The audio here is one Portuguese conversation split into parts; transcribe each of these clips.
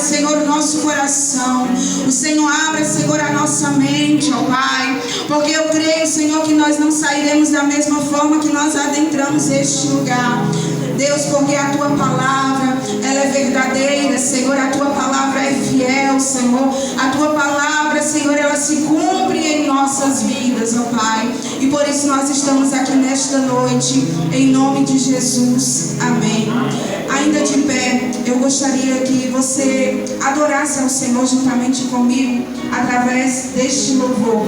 Senhor, o nosso coração. O Senhor abra, Senhor, a nossa mente, ó Pai. Porque eu creio, Senhor, que nós não sairemos da mesma forma que nós adentramos este lugar. Deus, porque a Tua palavra, ela é verdadeira, Senhor. A Tua palavra é fiel, Senhor. A Tua palavra, Senhor, ela se cumpre em nossas vidas, ó Pai. E por isso nós estamos aqui nesta noite, em nome de Jesus. Amém. Ainda de pé, eu gostaria que você adorasse ao Senhor juntamente comigo, através deste louvor.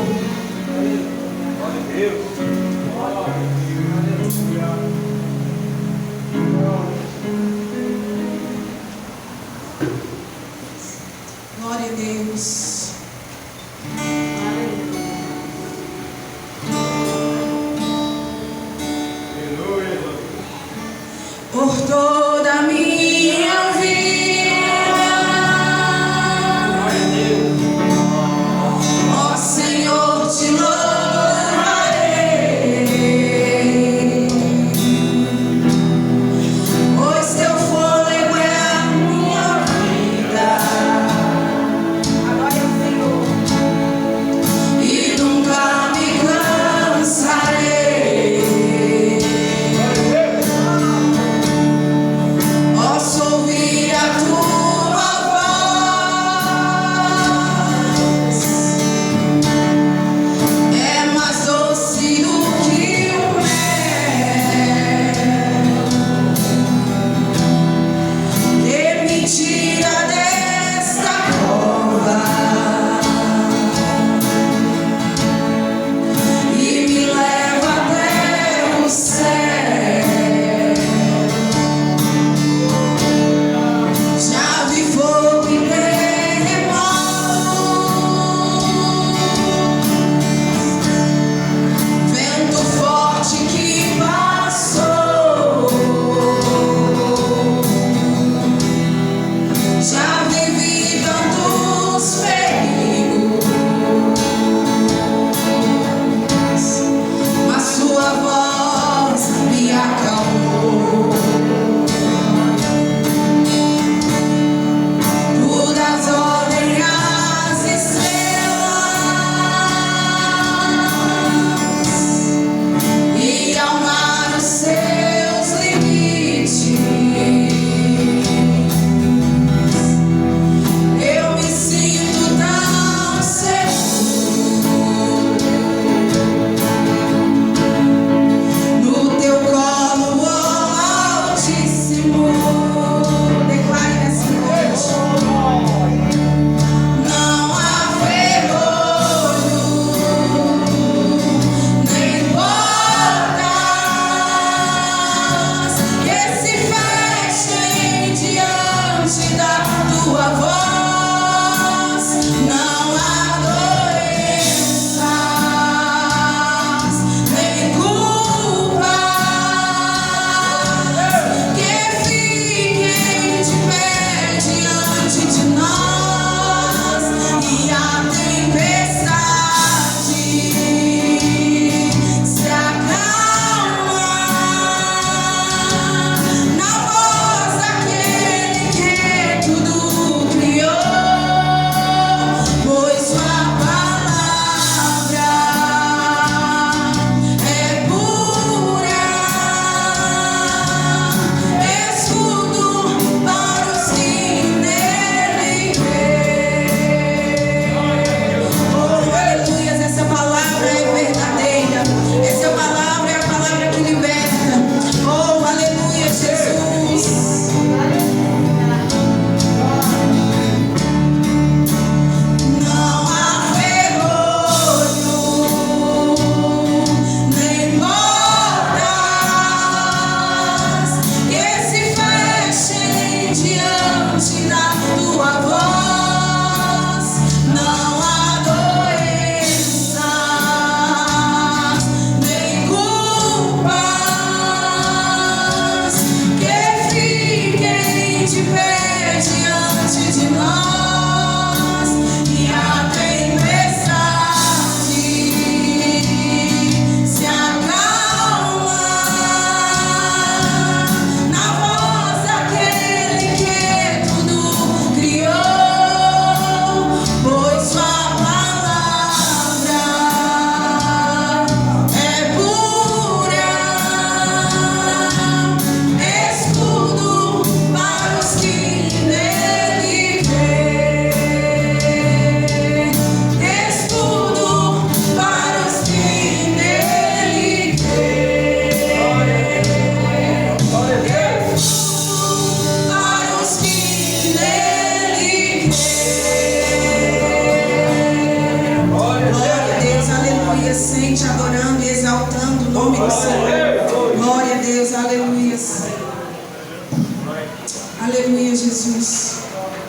Glória a Deus. Por toda a minha vida, ó Senhor, te louvarei, pois teu fôlego é a minha vida. Agora eu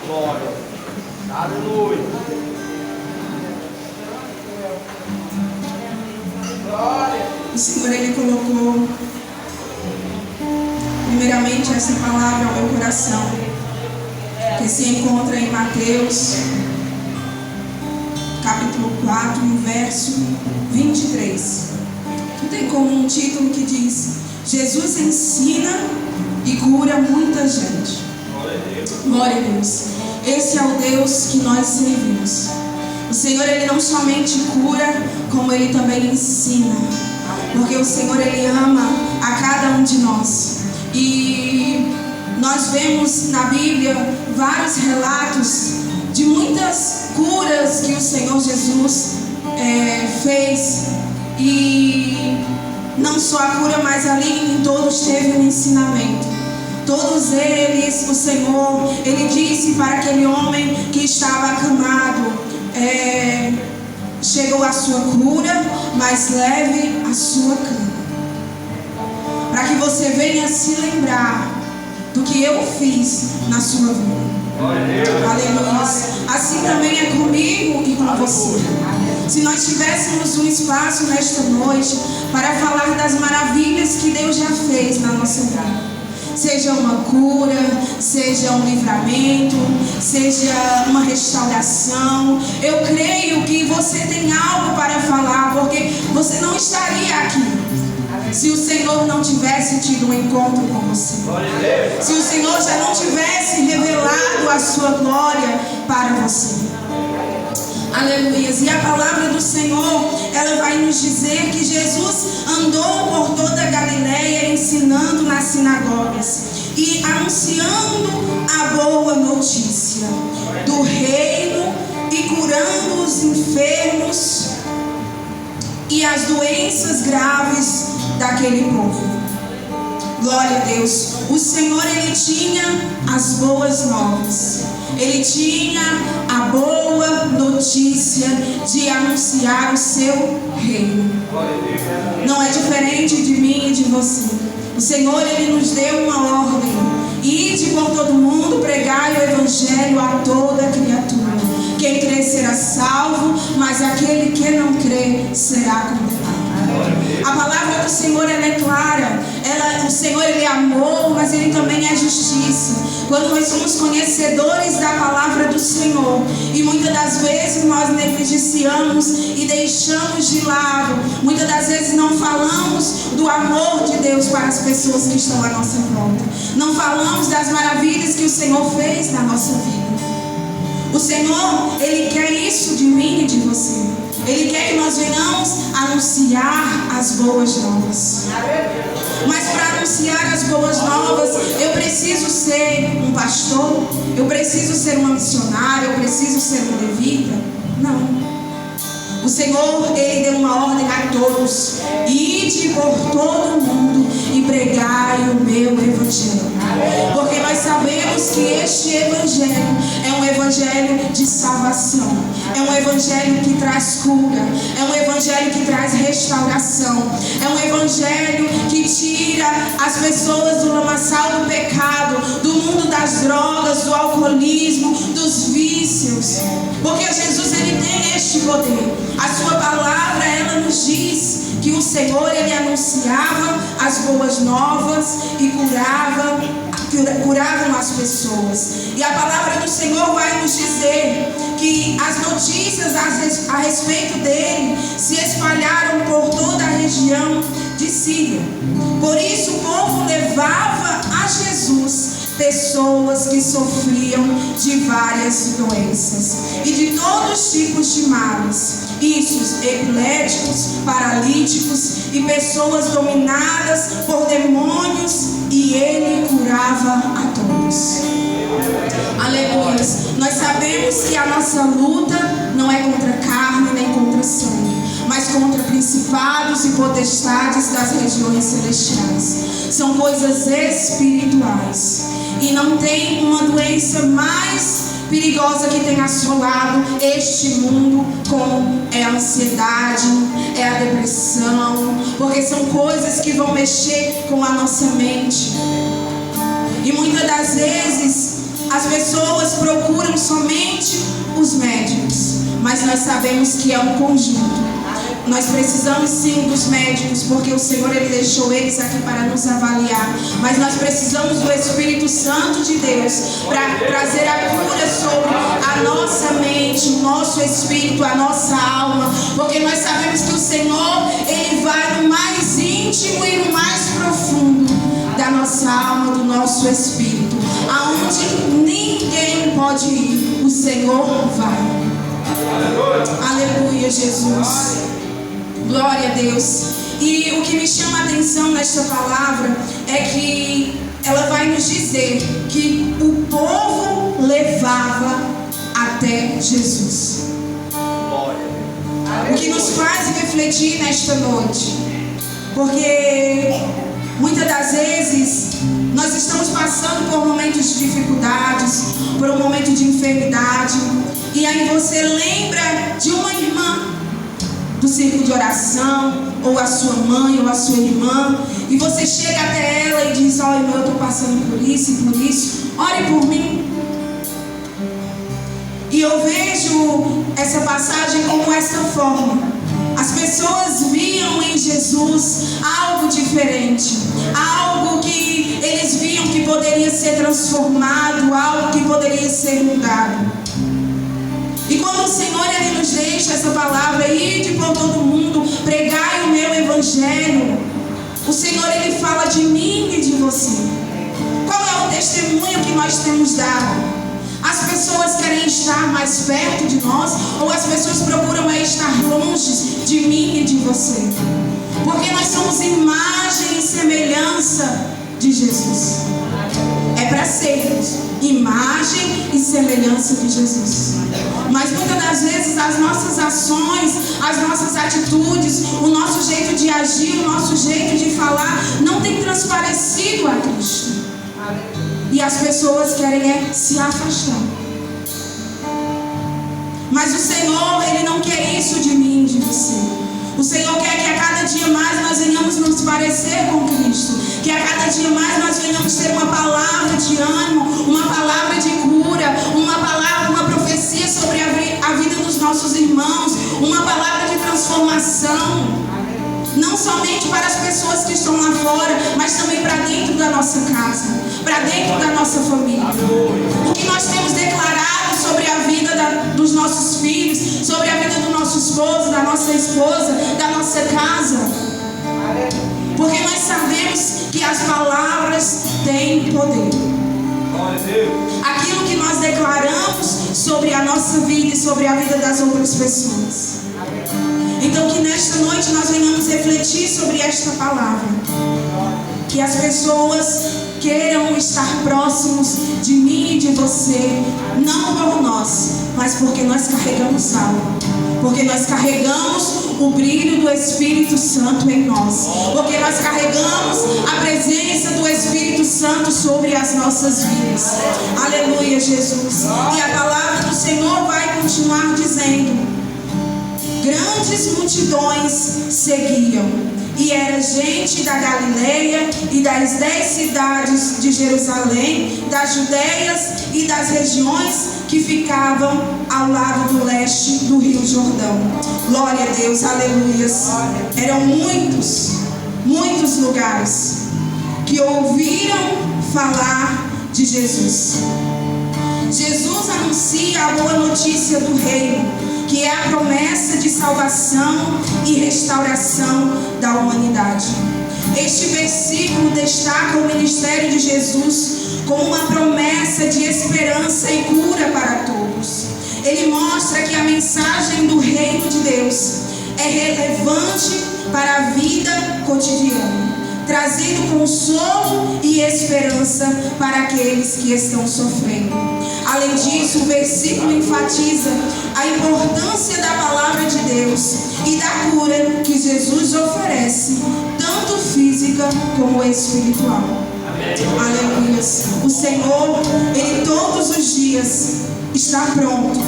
Glória. Aleluia. Glória. O Senhor, Ele colocou primeiramente essa palavra ao meu coração, que se encontra em Mateus capítulo 4, verso 23. Que tem como um título que diz: Jesus ensina e cura muita gente. Glória a Deus. Esse é o Deus que nós servimos. O Senhor, Ele não somente cura, como Ele também ensina. Porque o Senhor, Ele ama a cada um de nós. E nós vemos na Bíblia vários relatos de muitas curas que o Senhor Jesus fez. E não só a cura, mas ali em todos teve um ensinamento. Todos eles, o Senhor, Ele disse para aquele homem que estava acamado: chegou a sua cura, mas leve a sua cama. Para que você venha se lembrar do que eu fiz na sua vida. Aleluia. Assim também é comigo e com você. Se nós tivéssemos um espaço nesta noite para falar das maravilhas que Deus já fez na nossa vida, seja uma cura, seja um livramento, seja uma restauração, eu creio que você tem algo para falar, porque você não estaria aqui se o Senhor não tivesse tido um encontro com você. Se o Senhor já não tivesse revelado a sua glória para você. Aleluia. E a palavra do Senhor, ela vai nos dizer que Jesus andou por toda a Galileia ensinando nas sinagogas e anunciando a boa notícia do reino e curando os enfermos e as doenças graves daquele povo. Glória a Deus. O Senhor, Ele tinha as boas novas. Ele tinha a boa notícia de anunciar o seu reino. Não é diferente de mim e de você. O Senhor, Ele nos deu uma ordem: ide por todo mundo, pregai o evangelho a toda criatura. Quem crê será salvo, mas aquele que não crê será condenado. A palavra do Senhor, ela é clara. O Senhor, Ele é amor, mas Ele também é justiça. Quando nós somos conhecedores da palavra do Senhor, e muitas das vezes nós negligenciamos e deixamos de lado, muitas das vezes não falamos do amor de Deus para as pessoas que estão à nossa volta, não falamos das maravilhas que o Senhor fez na nossa vida. O Senhor, Ele quer isso de mim e de você. Ele quer que nós venhamos anunciar as boas novas. Mas para anunciar as boas novas, eu preciso ser um pastor? Eu preciso ser uma missionária? Eu preciso ser um levita? Não. O Senhor, Ele deu uma ordem a todos: ide por todo mundo e pregai o meu evangelho. Porque nós sabemos que este evangelho é um evangelho de salvação, é um evangelho que traz cura, é um evangelho que traz restauração, é um evangelho que tira as pessoas do lamaçal do pecado, do mundo das drogas, do alcoolismo, dos vícios. Porque Jesus, Ele tem este poder. A sua palavra, ela nos diz que o Senhor, Ele anunciava as boas novas e curavam as pessoas. E a palavra do Senhor vai nos dizer que as notícias a respeito dele se espalharam por toda a região de Síria. Por isso o povo levava a Jesus pessoas que sofriam de várias doenças e de todos os tipos de males, epiléticos, paralíticos e pessoas dominadas por demônios, e ele curava a todos. Aleluia. Nós sabemos que a nossa luta não é contra carne nem contra sangue, mas contra principados e potestades das regiões celestiais. São coisas espirituais. E não tem uma doença mais perigosa que tem assolado este mundo como é a ansiedade, é a depressão, porque são coisas que vão mexer com a nossa mente. E muitas das vezes as pessoas procuram mas nós sabemos que é um conjunto. Nós precisamos sim dos médicos, porque o Senhor Ele deixou eles aqui para nos avaliar. Mas nós precisamos do Espírito Santo de Deus para trazer a cura sobre a nossa mente, o nosso espírito, a nossa alma. Porque nós sabemos que o Senhor Ele vai no mais íntimo e no mais profundo da nossa alma, do nosso espírito. Aonde ninguém pode ir, o Senhor vai. Aleluia, Jesus. Glória a Deus. E o que me chama a atenção nesta palavra é que ela vai nos dizer que o povo levava até Jesus. O que nos faz refletir nesta noite, porque muitas das vezes nós estamos passando por momentos de dificuldades, por um momento de enfermidade, e aí você lembra de uma irmã do círculo de oração, ou a sua mãe, ou a sua irmã, e você chega até ela e diz: ó, irmã, eu estou passando por isso, ore por mim. E eu vejo essa passagem como essa forma. As pessoas viam em Jesus algo diferente, algo que eles viam que poderia ser transformado, algo que poderia ser mudado. E quando o Senhor Ele nos deixa essa palavra, ide por todo mundo, pregai o meu evangelho, o Senhor Ele fala de mim e de você. Qual é o testemunho que nós temos dado? As pessoas querem estar mais perto de nós, ou as pessoas procuram estar longe de mim e de você? Porque nós somos imagem e semelhança de Jesus. É para sermos imagem e semelhança de Jesus. Mas muitas das vezes as nossas ações, as nossas atitudes, o nosso jeito de agir, o nosso jeito de falar não tem transparecido a Cristo. E as pessoas querem se afastar. Mas o Senhor, Ele não quer isso de mim e de você. O Senhor quer que a cada dia mais nós venhamos nos parecer com Cristo. Que a cada dia mais nós venhamos ter uma palavra de ânimo, uma palavra de cura, uma palavra, uma profecia sobre a vida dos nossos irmãos, uma palavra de transformação. Não somente para as pessoas que estão lá fora, mas também para dentro da nossa casa, para dentro da nossa família. O que nós temos declarado sobre a vida dos nossos filhos, sobre a vida do nosso esposo, da nossa esposa, da nossa casa. Porque nós sabemos que as palavras têm poder. Aquilo que nós declaramos sobre a nossa vida e sobre a vida das outras pessoas. Então que nesta noite nós venhamos refletir sobre esta palavra. Que as pessoas queiram estar próximos de mim e de você, não por nós, mas porque nós carregamos algo. Porque nós carregamos o brilho do Espírito Santo em nós. Porque nós carregamos a presença do Espírito Santo sobre as nossas vidas. Aleluia, Jesus. E a palavra do Senhor vai continuar dizendo: grandes multidões seguiam, e era gente da Galileia e das 10 cidades de Jerusalém, das Judeias e das regiões que ficavam ao lado do leste do Rio Jordão. Glória a Deus, aleluias. Eram muitos lugares que ouviram falar de Jesus. Jesus anuncia a boa notícia do reino, que é a promessa de salvação e restauração da humanidade. Este versículo destaca o ministério de Jesus como uma promessa de esperança e cura para todos. Ele mostra que a mensagem do reino de Deus é relevante para a vida cotidiana, trazendo consolo e esperança para aqueles que estão sofrendo. Além disso, o versículo enfatiza a importância da palavra de Deus e da cura que Jesus oferece, tanto física como espiritual. Aleluia. O Senhor, Ele todos os dias está pronto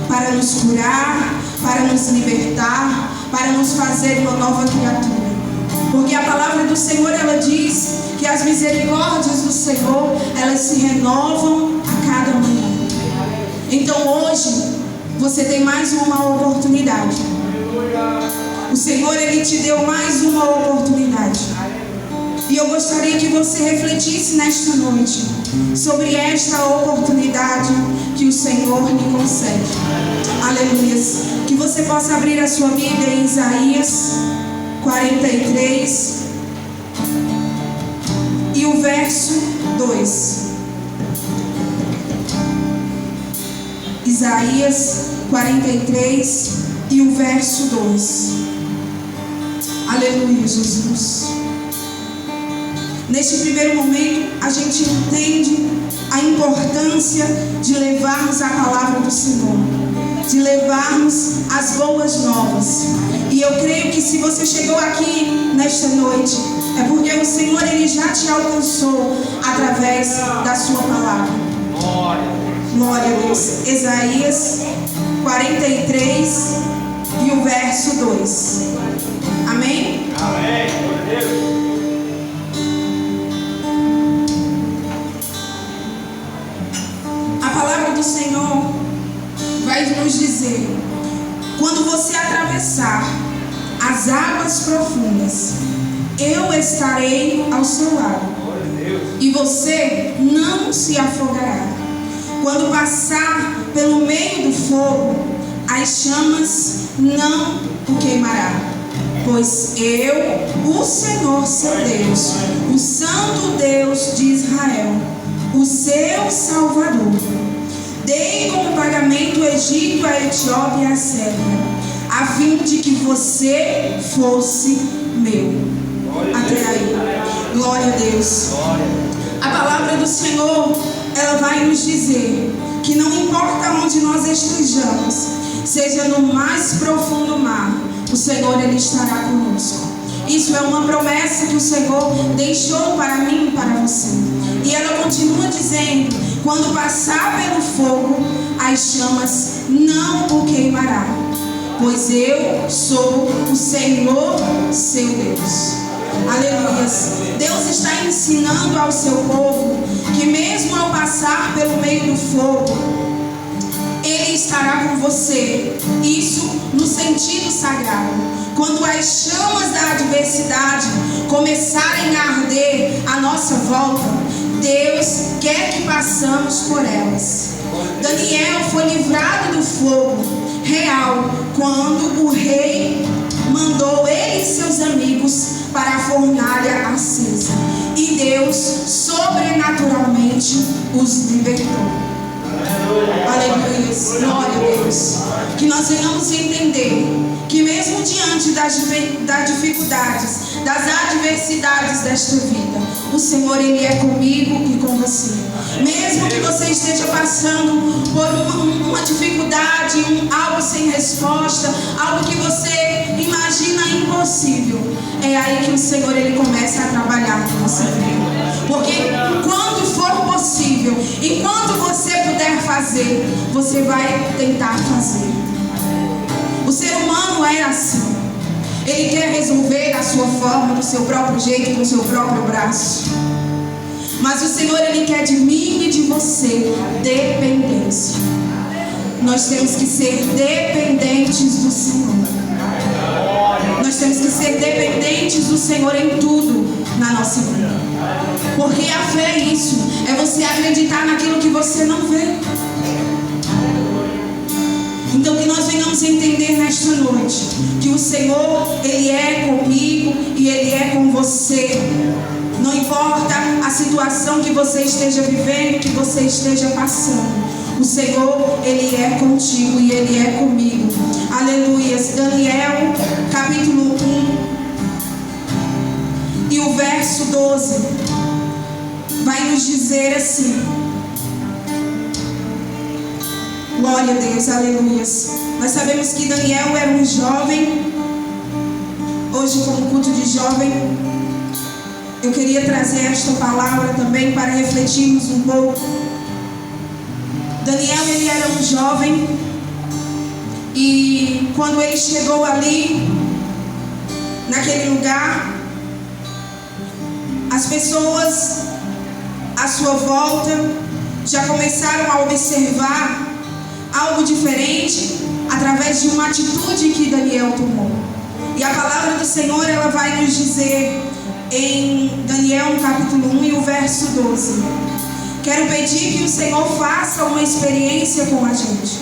para nos curar, para nos libertar, para nos fazer uma nova criatura. Porque a palavra do Senhor, ela diz que as misericórdias do Senhor, elas se renovam a cada manhã. Então hoje, você tem mais uma oportunidade. O Senhor, Ele te deu mais uma oportunidade. E eu gostaria que você refletisse nesta noite sobre esta oportunidade que o Senhor lhe concede. Aleluia. Que você possa abrir a sua Bíblia em Isaías 43 e o verso 2. Isaías 43 e o verso 2. Aleluia, Jesus. Neste primeiro momento, a gente entende a importância de levarmos a palavra do Senhor, de levarmos as boas novas. E eu creio que se você chegou aqui nesta noite, é porque o Senhor, Ele já te alcançou através da sua palavra. Glória a Deus. Isaías 43 e o verso 2. Amém? Amém. Glória a Deus. A palavra do Senhor vai nos dizer: quando você atravessar as águas profundas, eu estarei ao seu lado, e você não se afogará. Quando passar pelo meio do fogo, as chamas não o queimará. Pois eu, o Senhor seu Deus, o Santo Deus de Israel, o seu Salvador, dei como pagamento o Egito, a Etiópia e a Sébia, a fim de que você fosse meu. Até aí. Glória a Deus. A palavra do Senhor, ela vai nos dizer que não importa onde nós estejamos, seja no mais profundo mar, o Senhor, Ele estará conosco. Isso é uma promessa que o Senhor deixou para mim e para você. E ela continua dizendo: quando passar pelo fogo, as chamas não o queimará, pois eu sou o Senhor seu Deus. Aleluia. Deus está ensinando ao seu povo que mesmo ao passar pelo meio do fogo, Ele estará com você. Isso no sentido sagrado. Quando as chamas da adversidade começarem a arder à nossa volta, Deus quer que passamos por elas. Daniel foi livrado do fogo real quando o rei mandou ele e seus amigos para a fornalha acesa. E Deus sobrenaturalmente os libertou. Aleluia. Glória a Deus. Que nós venhamos entender que mesmo diante das dificuldades, das adversidades desta vida, o Senhor, Ele é comigo e com você. Mesmo que você esteja passando por uma dificuldade, algo sem resposta, algo que você imagina impossível, é aí que o Senhor, Ele começa a trabalhar com você. Porque quando for possível, enquanto você puder fazer, você vai tentar fazer. O ser humano é assim. Ele quer resolver da sua forma, do seu próprio jeito, com o seu próprio braço. Mas o Senhor, Ele quer de mim e de você dependência. Nós temos que ser dependentes do Senhor. Nós temos que ser dependentes do Senhor em tudo na nossa vida. Porque a fé é isso. É você acreditar naquilo que você não vê. Então que nós venhamos entender nesta noite que o Senhor, Ele é comigo e Ele é com você. Não importa a situação que você esteja vivendo, que você esteja passando, o Senhor, Ele é contigo e Ele é comigo. Aleluia. Daniel capítulo 1 e o verso 12 vai nos dizer assim. Glória a Deus, aleluia. Nós sabemos que Daniel era um jovem. Hoje, como culto de jovem, eu queria trazer esta palavra também para refletirmos um pouco. Daniel, ele era um jovem, e quando ele chegou ali, naquele lugar, as pessoas à sua volta já começaram a observar algo diferente através de uma atitude que Daniel tomou. E a palavra do Senhor, ela vai nos dizer em Daniel, no capítulo 1 e o verso 12. Quero pedir que o Senhor faça uma experiência com a gente.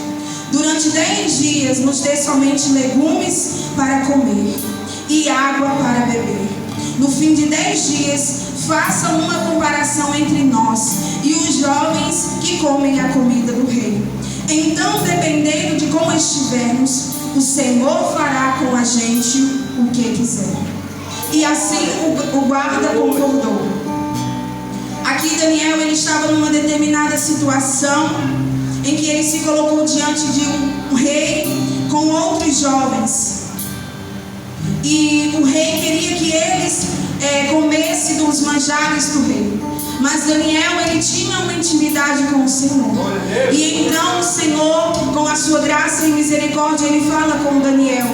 Durante 10 dias nos dê somente legumes para comer e água para beber. No fim de 10 dias, faça uma comparação entre nós e os jovens que comem a comida do rei. Então, dependendo de como estivermos, o Senhor fará com a gente o que quiser. E assim o guarda concordou. Aqui Daniel, ele estava numa determinada situação em que ele se colocou diante de um rei com outros jovens. E o rei queria que eles comessem dos manjares do rei. Mas Daniel, ele tinha uma intimidade com o Senhor. E então o Senhor, com a sua graça e misericórdia, ele fala com Daniel.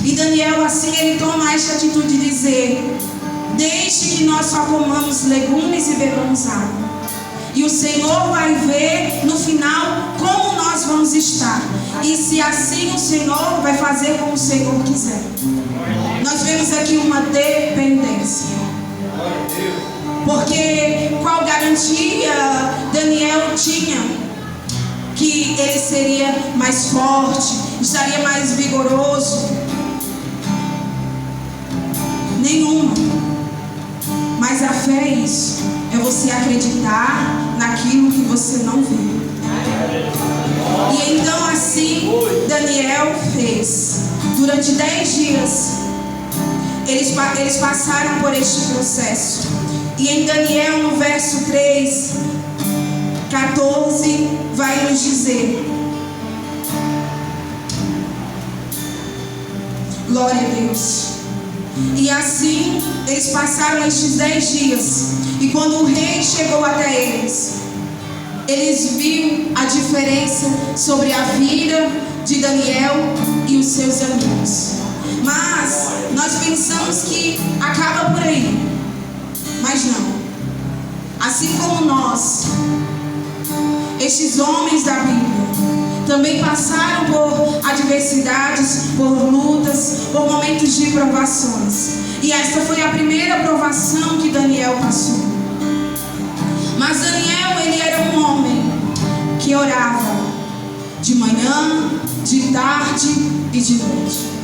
E Daniel, assim, ele toma esta atitude de dizer: deixe que nós só comamos legumes e bebamos água. E o Senhor vai ver no final como nós vamos estar. E se assim o Senhor vai fazer como o Senhor quiser. Nós vemos aqui uma dependência. Porque qual garantia Daniel tinha que ele seria mais forte, estaria mais vigoroso? Nenhuma. Mas a fé é isso. É você acreditar naquilo que você não vê. E então assim Daniel fez. Durante 10 dias eles passaram por este processo. E em Daniel, no verso 3, 14, vai nos dizer: glória a Deus. E assim eles passaram estes 10 dias. E quando o rei chegou até eles viram a diferença sobre a vida de Daniel e os seus amigos. Mas nós pensamos que acaba por aí. Mas não. Assim como nós, estes homens da Bíblia também passaram por adversidades, por lutas, por momentos de provações. E esta foi a primeira provação que Daniel passou. Mas Daniel, ele era um homem que orava de manhã, de tarde e de noite.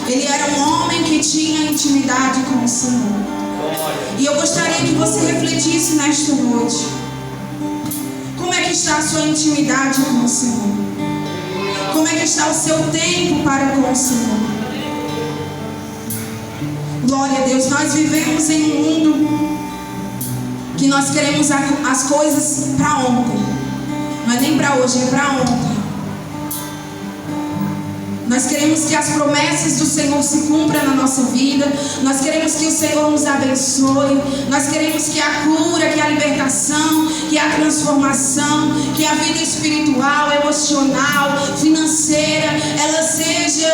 Ele era um homem que tinha intimidade com o Senhor. E eu gostaria que você refletisse nesta noite. Como é que está a sua intimidade com o Senhor? Como é que está o seu tempo para com o Senhor? Glória a Deus. Nós vivemos em um mundo que nós queremos as coisas para ontem. Não é nem para hoje, é para ontem. Nós queremos que as promessas do Senhor se cumpram na nossa vida. Nós queremos que o Senhor nos abençoe. Nós queremos que a cura, que a libertação, que a transformação, que a vida espiritual, emocional, financeira, ela seja,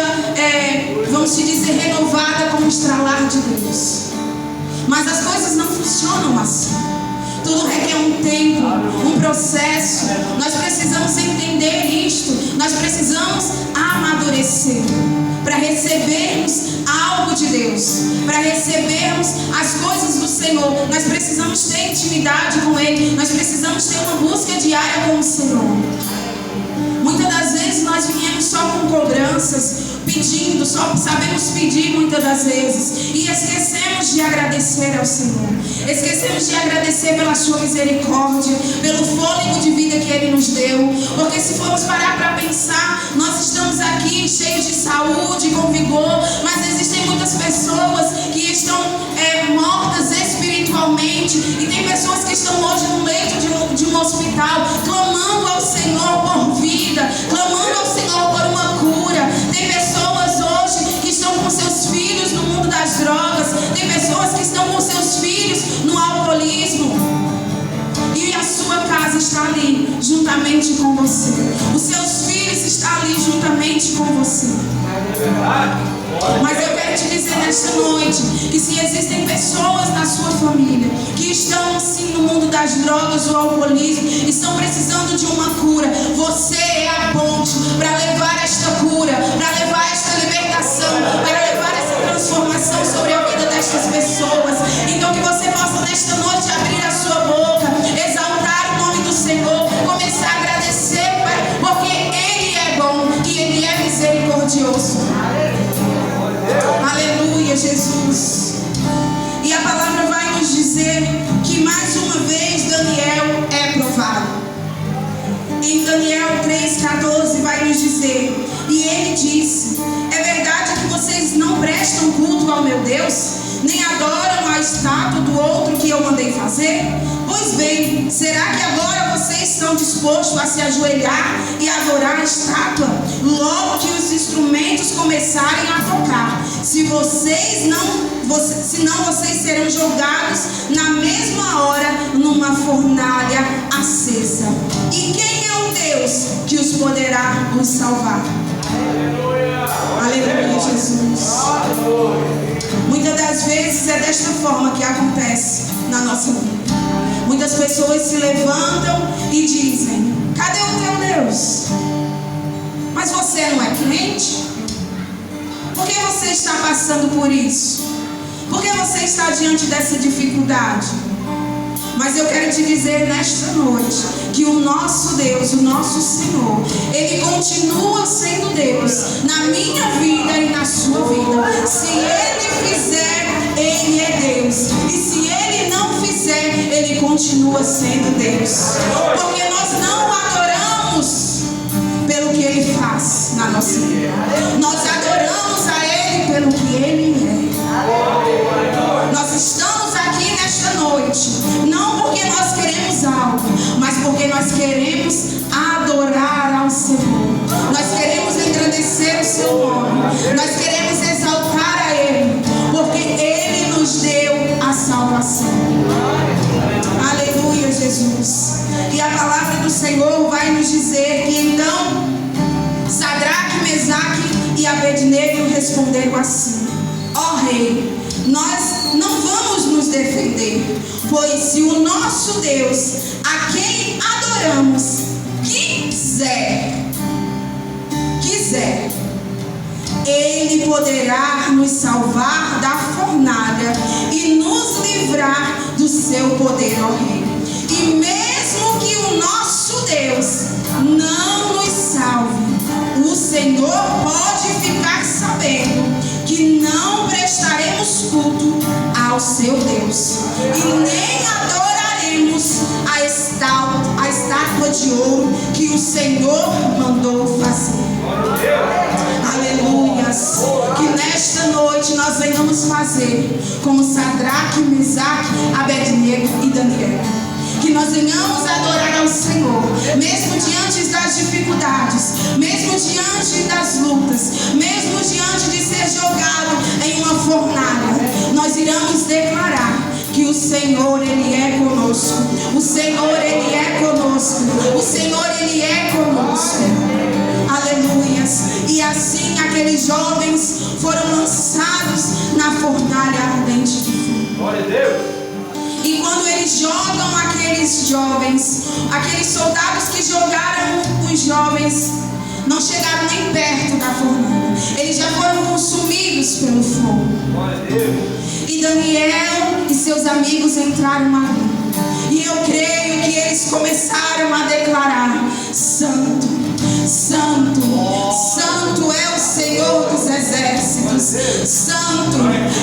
vamos dizer, renovada com o estralar de Deus. Mas as coisas não funcionam assim. Tudo requer um tempo, um processo. Nós precisamos entender isto. Nós precisamos amadurecer para recebermos algo de Deus, para recebermos as coisas do Senhor. Nós precisamos ter intimidade com Ele. Nós precisamos ter uma busca diária com o Senhor. Muitas das vezes nós viemos só com cobranças, pedindo, só sabemos pedir muitas das vezes, e esquecemos de agradecer ao Senhor. Esquecemos de agradecer pela sua misericórdia, pelo fôlego de vida que Ele nos deu. Porque se formos parar para pensar, nós estamos aqui cheios de saúde, com vigor, mas existem muitas pessoas que estão mortas espiritualmente, e tem pessoas que estão hoje no leito de um hospital, clamando ao Senhor por vida, clamando ao Senhor por uma cura. Tem pessoas hoje que estão com seus filhos no mundo das drogas, tem pessoas que estão com seus filhos no alcoolismo, e a sua casa está ali juntamente com você. Os seus filhos estão ali juntamente com você. Mas eu quero te dizer nesta nesta noite que se existem pessoas na sua família que estão assim no mundo das drogas ou alcoolismo e estão precisando de uma cura, você é a ponte para levar esta cura, para levar esta libertação, para levar essa transformação sobre a vida destas pessoas. Então que você possa nesta noite abrir a sua boca, exaltar o nome do Senhor, começar a agradecer, Pai, porque Ele é bom e Ele é misericordioso. Aleluia, Jesus. E a palavra vai nos dizer que mais uma vez Daniel é provado. Em Daniel 3,14 vai nos dizer: e ele disse: é verdade que vocês não prestam culto ao meu Deus, nem adoram a estátua do outro que eu mandei fazer? Pois bem, será que agora vocês estão dispostos a se ajoelhar e adorar a estátua, logo que os instrumentos começarem a tocar? Senão vocês serão jogados na mesma hora numa fornalha acesa. E quem é o Deus que os poderá os salvar? Aleluia, Jesus. Muitas das vezes é desta forma que acontece na nossa vida. Muitas pessoas se levantam e dizem: cadê o teu Deus? Mas você não é crente? Por que você está passando por isso? Por que você está diante dessa dificuldade? Mas eu quero te dizer nesta noite que o nosso Deus, o nosso Senhor, Ele continua sendo Deus na minha vida e na sua vida. Se Ele fizer, Ele é Deus. E se Ele não fizer, Ele continua sendo Deus. Porque nós não adoramos pelo que Ele faz na nossa vida. Nós adoramos a Ele pelo que Ele é. Nós estamos aqui nesta noite, não porque nós queremos algo, mas porque nós queremos adorar ao Senhor. Nós queremos engrandecer o seu nome. Nós queremos exaltar a Ele, porque Ele nos deu a salvação. Aleluia, Jesus. E a palavra do Senhor vai nos dizer que então Sadraque, Mesaque e Abednego responderam assim: ó Rei, nós não vamos nos defender, pois se o nosso Deus, a quem adoramos, quiser, Ele poderá nos salvar da fornalha e nos livrar do seu poder, ó Rei. E mesmo que o nosso Deus não nos salve, o Senhor pode ficar sabendo que não prestaremos culto ao seu Deus e nem adoraremos a estátua de ouro que o Senhor mandou fazer. Aleluias. Que nesta noite nós venhamos fazer como Sadraque, Mesaque, Abednego e Daniel. Que nós venhamos adorar ao Senhor, mesmo diante das dificuldades, mesmo diante das lutas, mesmo diante de ser jogado em uma fornalha. Nós iremos declarar que o Senhor, Ele é conosco. O Senhor, Ele é conosco. O Senhor, Ele é conosco. Aleluias. E assim aqueles jovens foram lançados na fornalha ardente de fogo. Glória a Deus. E quando eles jogam aqueles jovens, aqueles soldados que jogaram os jovens, não chegaram nem perto da fornalha. Eles já foram consumidos pelo fogo. Glória a Deus. E Daniel e seus amigos entraram ali. E eu creio que eles começaram a declarar: Santo, Santo, Santo é o Senhor dos exércitos. Santo,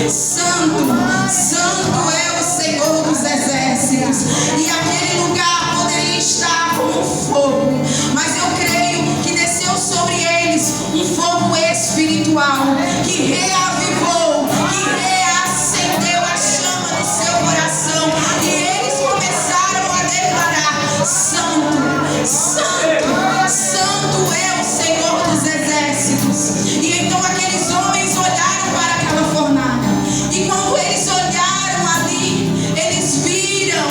Santo, Santo é o Senhor dos exércitos. E aquele lugar poderia estar como fogo, mas eu creio que desceu sobre eles um fogo espiritual que reavivou, que reacendeu a chama do seu coração. E eles começaram a declarar: Santo, Santo, Santo é o Senhor dos exércitos. E então aqueles homens olharam para aquela fornalha. E quando eles olharam ali, eles viram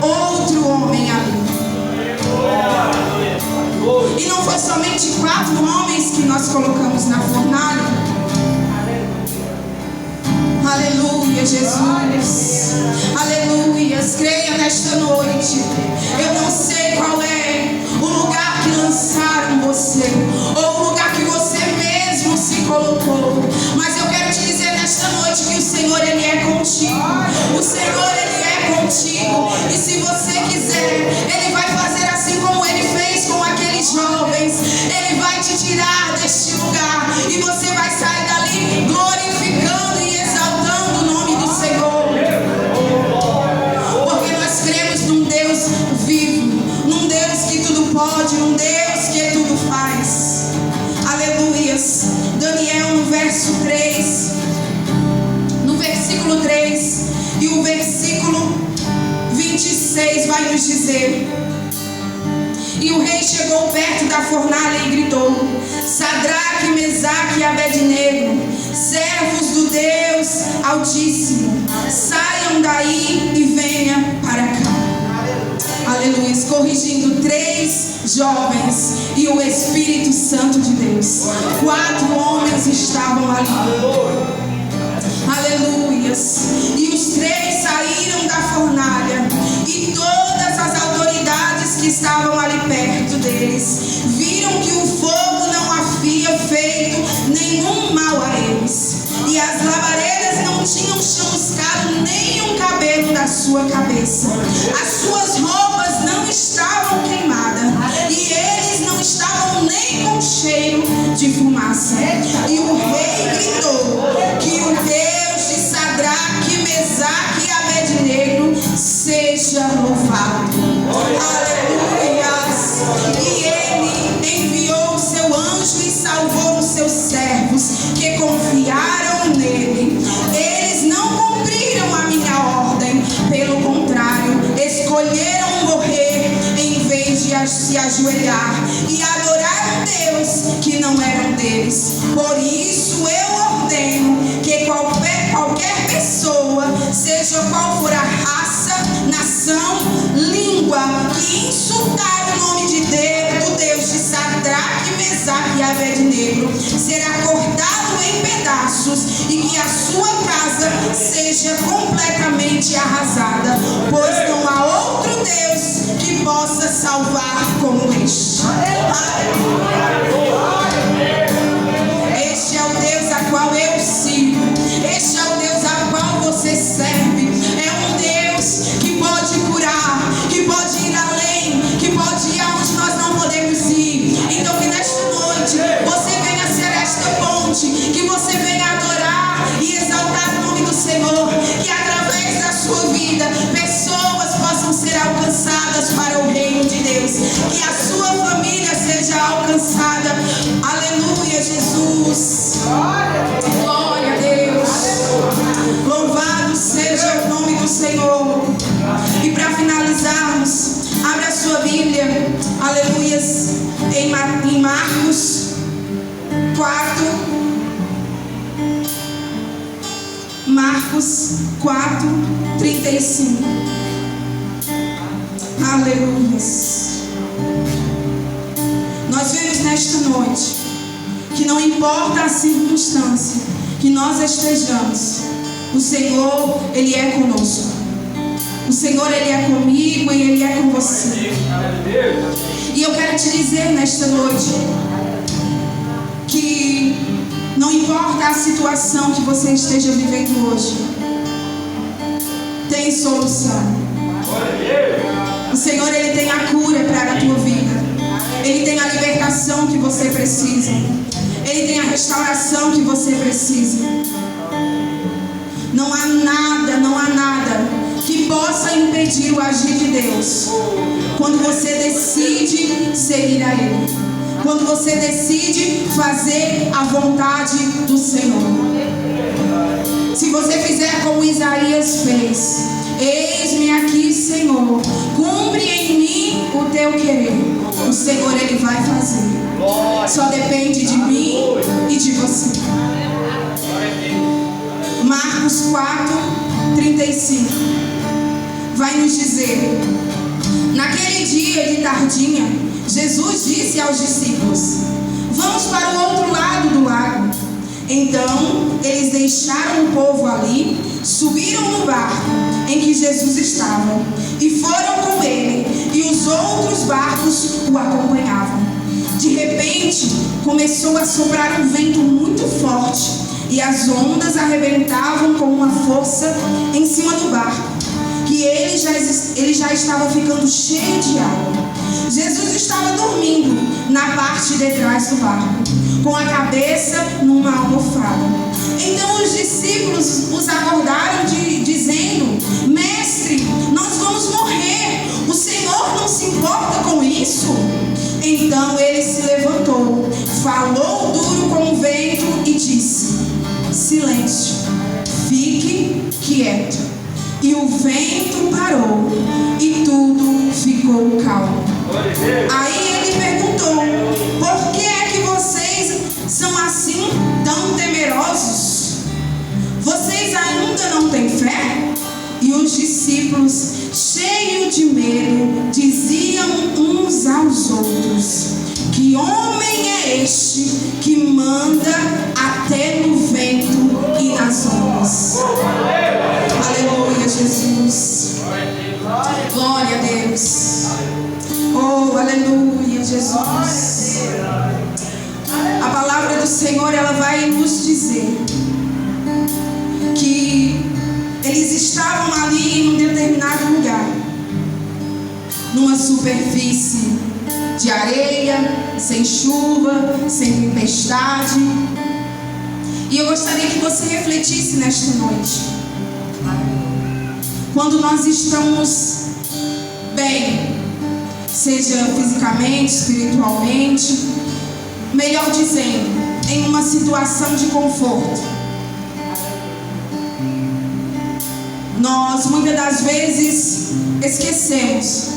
outro homem ali. E não foi somente 4 homens que nós colocamos na fornalha, Jesus. Aleluias. Creia nesta noite. Eu não sei qual é o lugar que lançaram você, ou o lugar que você mesmo se colocou, mas eu quero te dizer nesta noite que o Senhor, Ele é contigo. O Senhor, Ele é contigo. E se você quiser, Ele vai fazer assim como Ele fez com aqueles jovens. Ele vai te tirar deste lugar e você vai sair dali glorificando e exaltando o nome do Senhor. Porque nós cremos num Deus vivo, num Deus que tudo pode, num Deus que tudo faz. Aleluias. Daniel no verso 3, no versículo 3 e o versículo 26 vai nos dizer: e o rei chegou perto da fornalha e gritou: Sadraque, Mesaque e Abednego, servos do Deus Altíssimo, saiam daí e venham para cá. Aleluia. Corrigindo 3 jovens e o Espírito Santo de Deus. 4 homens estavam ali. Aleluias. E os 3 saíram da fornalha, e todas as autoridades que estavam ali perto deles viram que o fogo não havia feito nenhum mal a eles, e as labaredas não tinham chamuscado nem um cabelo da sua cabeça. As suas roupas não estavam queimadas, e eles não estavam nem com cheiro de fumaça. E o rei gritou que o Deus de Sadraque, Mesaque e Abednego seja louvado. Aleluias. E ele enviou o seu anjo e salvou os seus servos que confiaram nele. Eles não cumpriram a minha ordem, pelo contrário, escolheram morrer em vez de se ajoelhar e adorar um Deus que não era um deles. Por isso eu ordeno que qualquer pessoa, seja qual for a raça, nação, língua, que insultar o nome de Deus, do Deus de Sadraque, Mesaque e Abednego, será cortado em pedaços, e que a sua casa seja completamente arrasada, pois não há outro Deus que possa salvar como este. Este é o Deus a qual eu sigo. Este é o Deus a qual você serve. É um Deus que pode curar, que pode ir além, que pode ir aonde nós não podemos ir. Então que nesta noite você venha ser esta ponte, que você venha adorar e exaltar o nome do Senhor, que através da sua vida pessoas possam ser alcançadas para o reino de Deus, que a sua família seja alcançada. Aleluia, Jesus. Glória a Deus. Louvado seja o nome do Senhor. E para finalizarmos, abre a sua Bíblia, aleluias, em Marcos 4. Marcos 4, 35. Aleluias. Nós vemos nesta noite que não importa a circunstância que nós estejamos, o Senhor, Ele é conosco. O Senhor, Ele é comigo e Ele é com você. E eu quero te dizer nesta noite que não importa a situação que você esteja vivendo hoje, tem solução. O Senhor, Ele tem a cura para a tua vida. Ele tem a libertação que você precisa. Ele tem a restauração que você precisa. Não há nada que possa impedir o agir de Deus quando você decide seguir a Ele, quando você decide fazer a vontade do Senhor. Se você fizer como Isaías fez: eis-me aqui, Senhor, cumpre em mim o teu querer. O Senhor, Ele vai fazer. Só depende de mim e de você. Marcos 4, 35 vai nos dizer: naquele dia de tardinha, Jesus disse aos discípulos: vamos para o outro lado do lago. Então eles deixaram o povo ali, subiram no barco em que Jesus estava e foram com ele, e os outros barcos o acompanhavam. De repente, começou a soprar um vento muito forte, e as ondas arrebentavam com uma força em cima do barco, que ele já estava ficando cheio de água. Jesus estava dormindo na parte de trás do barco, com a cabeça numa almofada. Então os discípulos os acordaram dizendo: Mestre, nós vamos morrer, o Senhor não se importa com isso? Então ele se levantou, falou duro com o vento e disse: Silêncio, fique quieto. E o vento parou e tudo ficou calmo. Aí ele perguntou: por que é que vocês são assim tão temerosos? Vocês ainda não têm fé? E os discípulos, cheios de medo, diziam uns aos outros: que homem é este que manda até no vento e nas ondas? Aleluia, Jesus. Glória a Deus. Oh, aleluia, Jesus. A palavra do Senhor, ela vai nos dizer que eles estavam ali em um determinado lugar, numa superfície de areia, sem chuva, sem tempestade. E eu gostaria que você refletisse nesta noite. Quando nós estamos bem, seja fisicamente, espiritualmente, melhor dizendo, em uma situação de conforto, nós muitas das vezes esquecemos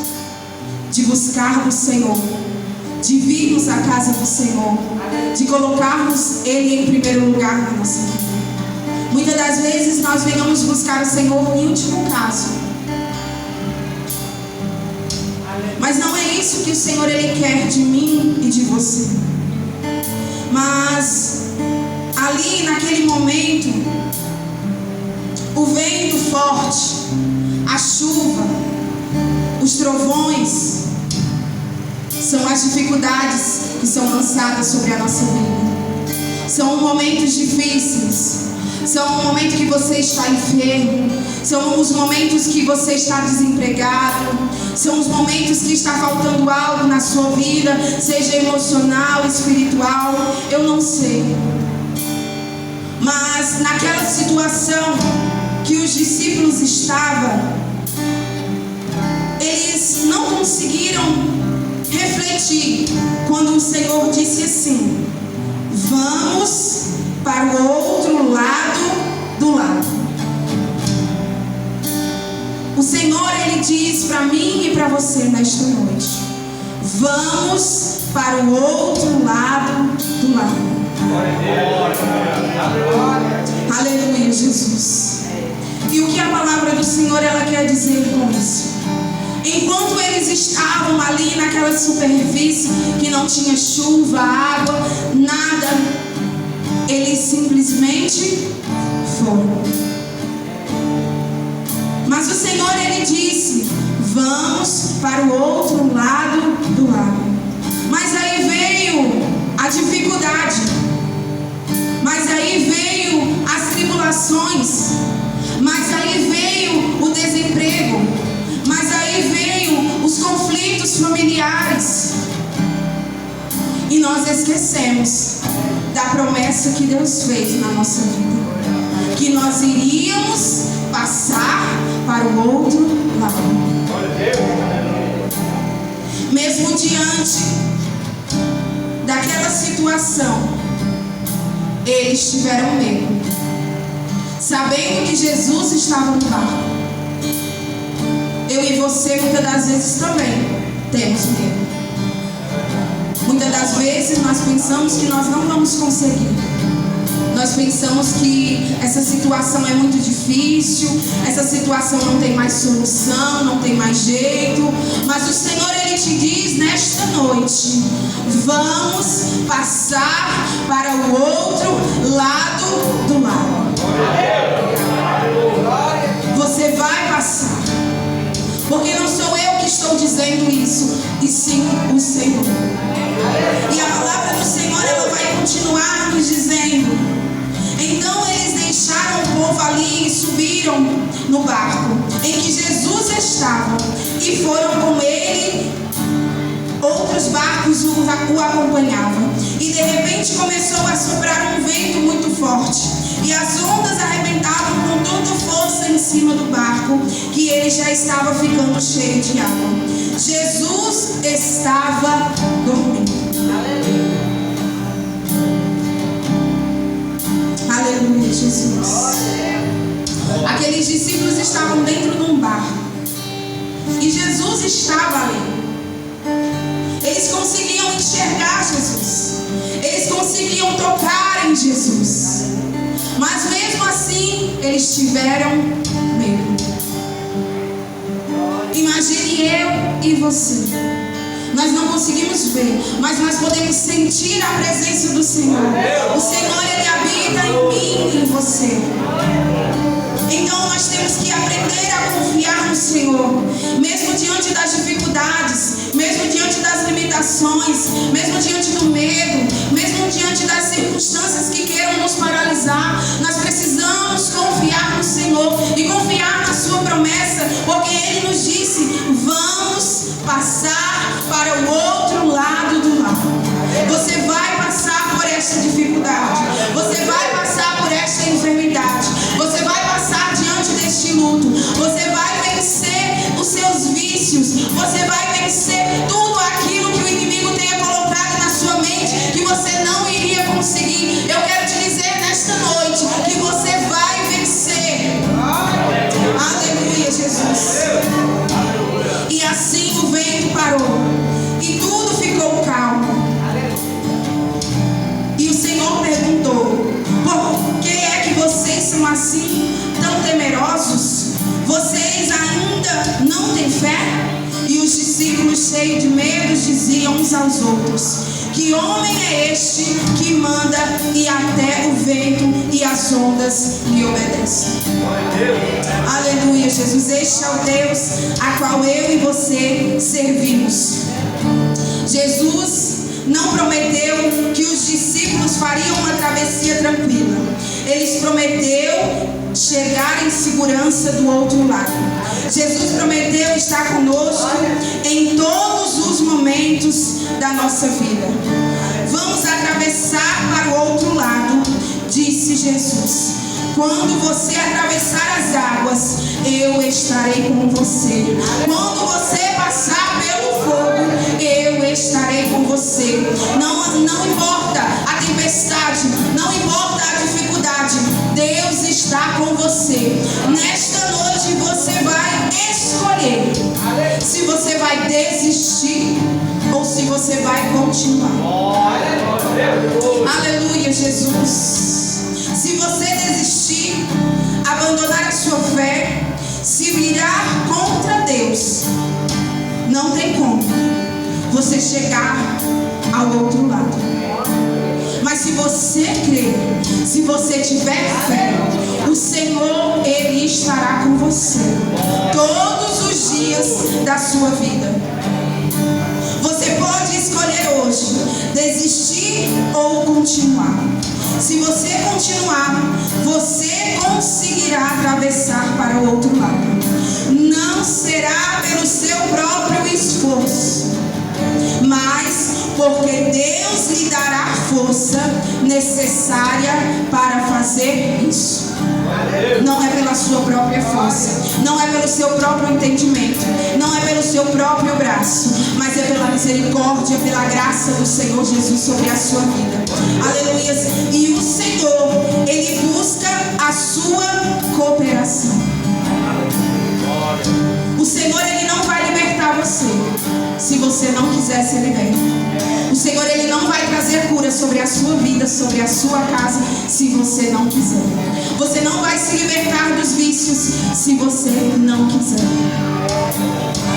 de buscar do Senhor, de virmos à casa do Senhor, de colocarmos Ele em primeiro lugar na nossa vida. Muitas das vezes nós venhamos buscar o Senhor em último caso. Mas não é isso que o Senhor Ele quer de mim e de você. Mas ali naquele momento, o vento forte, a chuva, os trovões, são as dificuldades que são lançadas sobre a nossa vida. São momentos difíceis. São o momento que você está enfermo. São os momentos que você está desempregado. São os momentos que está faltando algo na sua vida, seja emocional, espiritual, eu não sei. Mas naquela situação que os discípulos estavam, eles não conseguiram refletir quando o Senhor disse assim: vamos para o outro lado do lago. O Senhor, Ele diz para mim e para você nesta noite: vamos para o outro lado do lago. Aleluia, Jesus. E o que a palavra do Senhor, ela quer dizer com isso? Enquanto eles estavam ali naquela superfície que não tinha chuva, água, nada, eles simplesmente foram. Mas o Senhor, Ele disse: vamos para o outro lado do lago. Mas aí veio a dificuldade. Mas aí veio as tribulações. Mas aí veio o desemprego. Mas aí veio os conflitos familiares. E nós esquecemos da promessa que Deus fez na nossa vida, que nós iríamos passar para o outro lado. Mesmo diante daquela situação, eles tiveram medo, sabendo que Jesus estava no barco. Eu e você muitas das vezes também temos medo. Muitas das vezes nós pensamos que nós não vamos conseguir. Nós pensamos que essa situação é muito difícil, essa situação não tem mais solução, não tem mais jeito. Mas o Senhor, Ele te diz nesta noite: vamos passar para o outro lado do lago. e sim o Senhor. E a palavra do Senhor, ela vai continuar nos dizendo: então eles deixaram o povo ali e subiram no barco em que Jesus estava, e foram com ele. Outros barcos o acompanhavam. E de repente começou a soprar um vento muito forte, e as ondas arrebentavam com toda força em cima do barco, que ele já estava ficando cheio de água. Jesus estava dormindo. Aleluia, Jesus. Aqueles discípulos estavam dentro de um barco, e Jesus estava ali. Eles conseguiam enxergar Jesus, eles conseguiam tocar em Jesus, mas mesmo assim eles tiveram medo. Imagine eu e você. Nós não conseguimos ver, mas nós podemos sentir a presença do Senhor. O Senhor, Ele habita em mim e em você. Então nós temos que aprender a confiar no Senhor, mesmo diante das dificuldades, mesmo diante das limitações, mesmo diante do medo, mesmo diante das circunstâncias que queiram nos paralisar. Nós precisamos confiar no Senhor e confiar na sua promessa, porque Ele nos disse: vamos passar para o outro lado do mar. Você vai passar por esta dificuldade, você vai passar por esta enfermidade, você vai passar diante deste luto, você vai vencer os seus vícios, você vai vencer tudo aquilo que o inimigo tenha colocado na sua mente que você não iria conseguir. Eu quero te dizer nesta noite que você vai vencer. Aleluia, Jesus. E assim o vento parou e tudo ficou calmo. E o Senhor perguntou: por que é que vocês são assim, tão temerosos? Vocês ainda não têm fé? E os discípulos, cheios de medo, diziam uns aos outros: que homem é este que manda e até o vento e as ondas lhe obedecem? Aleluia, Jesus. Este é o Deus a qual eu e você servimos. Jesus não prometeu que os discípulos fariam uma travessia tranquila. Eles prometeu chegar em segurança do outro lado. Jesus prometeu estar conosco em todos os momentos da nossa vida. Vamos atravessar para o outro lado, disse Jesus. Quando você atravessar as águas, eu estarei com você. Quando você passar pelo fogo, eu estarei com você. Não importa a tempestade, não importa a dificuldade, Deus está com você. Nesta noite você vai escolher se você vai desistir ou se você vai continuar. Aleluia, Jesus. Se você desistir, abandonar a sua fé, se virar contra Deus, não tem como você chegar ao outro lado. Mas se você crer, se você tiver fé, o Senhor, Ele estará com você todos os dias da sua vida. Você pode escolher hoje desistir ou continuar. Se você continuar, você conseguirá atravessar para o outro lado. Não será pelo seu próprio esforço, mas porque Deus lhe dará força necessária para fazer isso. Não é pela sua própria força, não é pelo seu próprio entendimento, não é pelo seu próprio braço, mas é pela misericórdia, pela graça do Senhor Jesus sobre a sua vida. Aleluia. E o Senhor, Ele busca a sua cooperação. O Senhor, Ele não vai libertar você se você não quiser ser liberto. O Senhor, Ele não vai trazer cura sobre a sua vida, sobre a sua casa, se você não quiser. Você não vai se libertar dos vícios se você não quiser.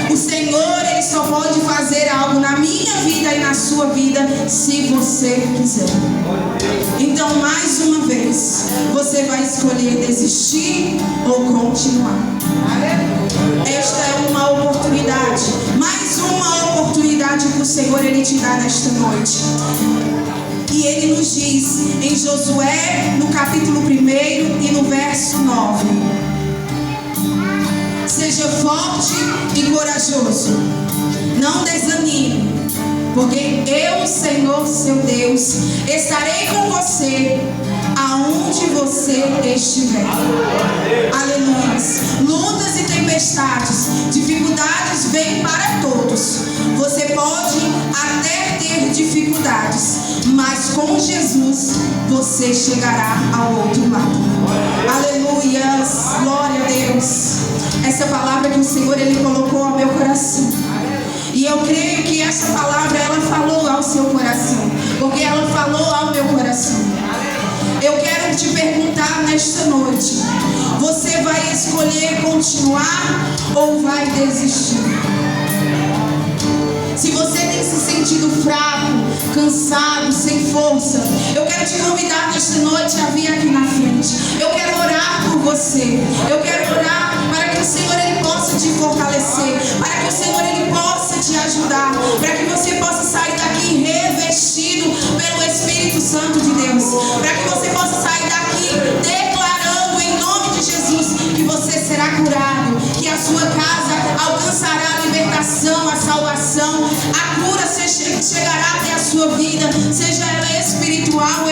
O Senhor, Ele só pode fazer algo na minha vida e na sua vida se você quiser. Então, mais uma vez, você vai escolher desistir ou continuar. Esta é uma oportunidade, mais uma oportunidade liberdade que o Senhor Ele te dá nesta noite. E Ele nos diz em Josué, no capítulo 1 e no verso 9: seja forte e corajoso, não desanime, porque eu, Senhor seu Deus, estarei com você aonde você estiver. Aleluia. Lutas e tempestades, dificuldades vêm para todos. Você pode até ter dificuldades, mas com Jesus você chegará ao outro lado. Aleluia. Glória a Deus. Essa palavra que o Senhor Ele colocou ao meu coração. E eu creio que essa palavra ela falou ao seu coração, porque ela falou ao meu coração. Eu quero te perguntar nesta noite: você vai escolher continuar ou vai desistir? Se você tem se sentido fraco, cansado, sem força, eu quero te convidar nesta noite a vir aqui na frente. Eu quero orar por você. Eu quero orar para que o Senhor Ele possa te fortalecer, para que o Senhor Ele possa te ajudar, para que você possa sair daqui revestido pelo Espírito Santo de Deus, para que você possa sair daqui declarando em nome de Jesus que você será curado, que a sua casa alcançará a libertação, a salvação, a cura chegará até a sua vida, seja ela espiritual ou